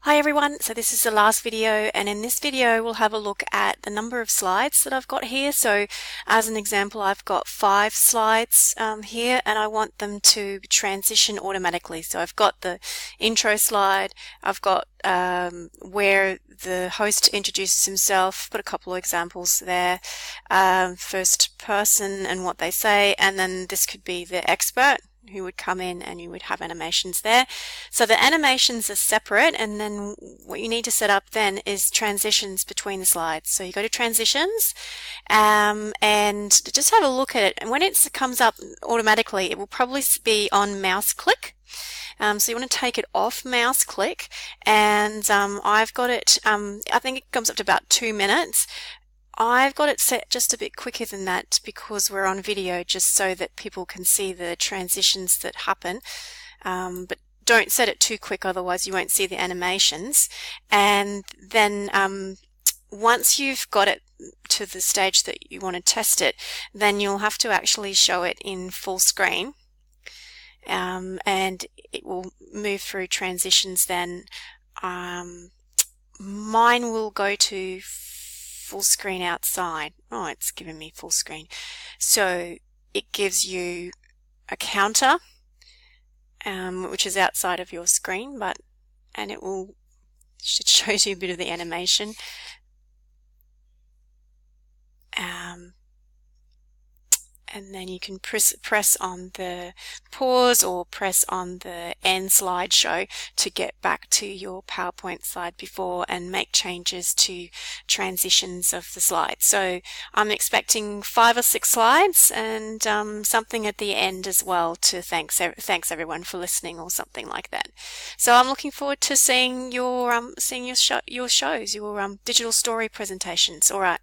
Hi everyone, so this is the last video, and in this video we'll have a look at the number of slides that I've got here. So as an example, I've got 5 slides here, and I want them to transition automatically. So I've got the intro slide, I've got where the host introduces himself, put a couple of examples there, first person and what they say, and then this could be the expert who would come in and you would have animations there. So the animations are separate, and then what you need to set up then is transitions between the slides. So you go to transitions and just have a look at it, and when it comes up automatically it will probably be on mouse click. So you want to take it off mouse click, and I've got it, I think it comes up to about 2 minutes. I've got it set just a bit quicker than that because we're on video, just so that people can see the transitions that happen. But don't set it too quick, otherwise you won't see the animations. And then once you've got it to the stage that you want to test it, then you'll have to actually show it in full screen. And it will move through transitions then. Mine will go to full screen outside. Oh, it's giving me full screen. So it gives you a counter, which is outside of your screen, and it shows you a bit of the animation. And then you can press on the pause or press on the end slideshow to get back to your PowerPoint slide before and make changes to transitions of the slide. So I'm expecting 5 or 6 slides and something at the end as well to thanks everyone for listening or something like that. So I'm looking forward to seeing your shows, your digital story presentations. All right.